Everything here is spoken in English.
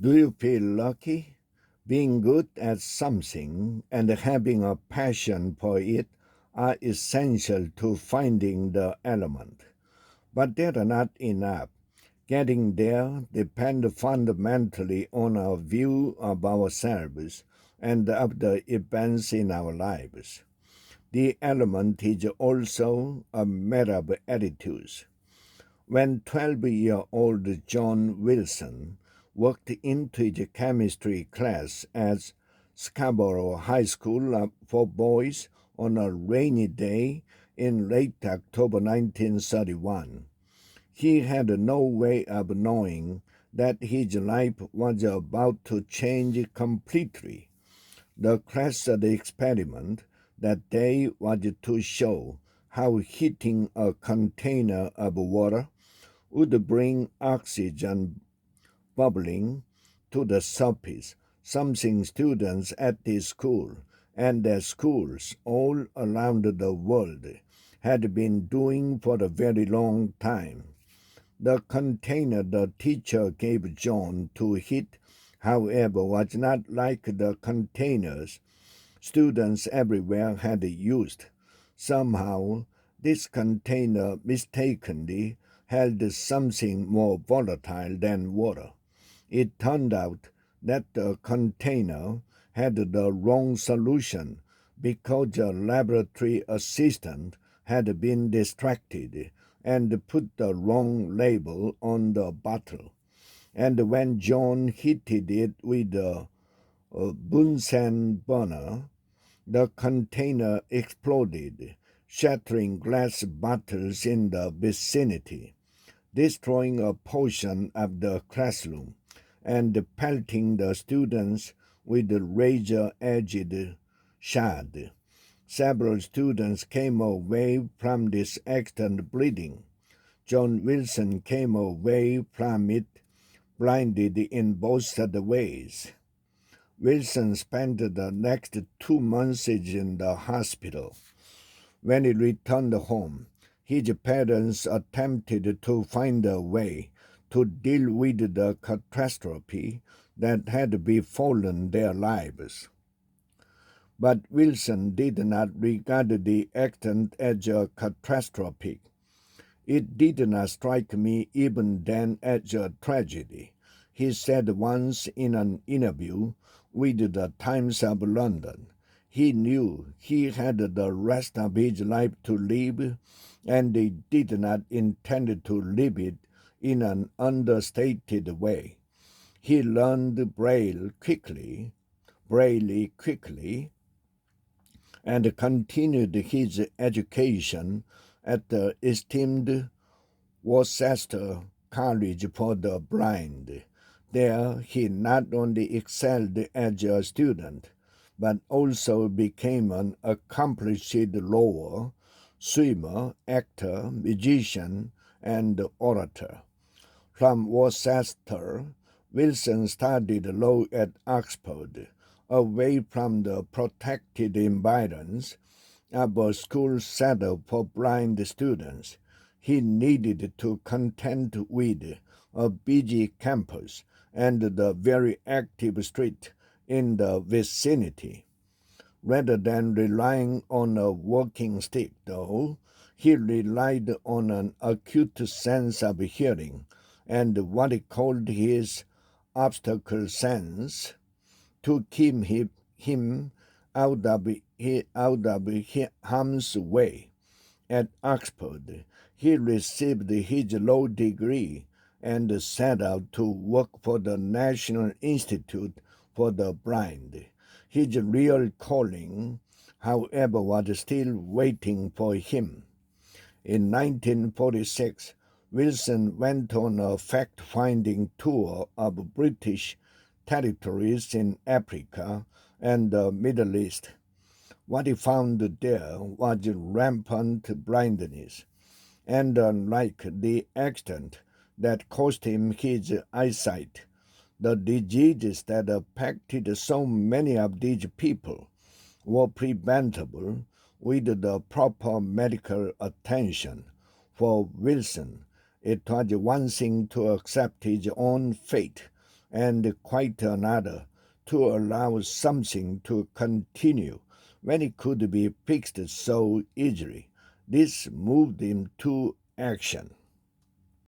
Do you feel lucky? Being good at something and having a passion for it are essential to finding the element. But they're not enough. Getting there depends fundamentally on our view of ourselves and of the events in our lives. The element is also a matter of attitudes. When 12-year-old John Wilson walked into his chemistry class at Scarborough High School for boys on a rainy day in late October 1931, he had no way of knowing that his life was about to change completely. The crux of the experiment that day was to show how heating a container of water would bring oxygen bubbling to the surface, something students at this school and at schools all around the world had been doing for a very long time. The container the teacher gave John to heat, however, was not like the containers students everywhere had used. Somehow, this container mistakenly held something more volatile than water. It turned out that the container had the wrong solution because the laboratory assistant had been distracted and put the wrong label on the bottle. And when John heated it with a Bunsen burner, the container exploded, shattering glass bottles in the vicinity, destroying a portion of the classroom, and pelting the students with razor-edged shard. Several students came away from this accident bleeding. John Wilson came away from it blinded in both of the ways. Wilson spent the next 2 months in the hospital. When he returned home, his parents attempted to find a way to deal with the catastrophe that had befallen their lives. But Wilson did not regard the accident as a catastrophe. It did not strike me even then as a tragedy, he said once in an interview with the Times of London. He knew he had the rest of his life to live, and he did not intend to live it in an understated way. He learned Braille quickly, and continued his education at the esteemed Worcester College for the Blind. There he not only excelled as a student, but also became an accomplished rower, swimmer, actor, musician, and orator. From Worcester, Wilson studied law at Oxford, away from the protected environs of a school set up for blind students. He needed to contend with a busy campus and the very active street in the vicinity. Rather than relying on a walking stick, though, he relied on an acute sense of hearing and what he called his obstacle sense to keep him out of harm's way. At Oxford, he received his law degree and set out to work for the National Institute for the Blind. His real calling, however, was still waiting for him. In 1946, Wilson went on a fact-finding tour of British territories in Africa and the Middle East. What he found there was rampant blindness, and unlike the accident that cost him his eyesight, the diseases that affected so many of these people were preventable with the proper medical attention. For Wilson, it was one thing to accept his own fate, and quite another to allow something to continue when it could be fixed so easily. This moved him to action.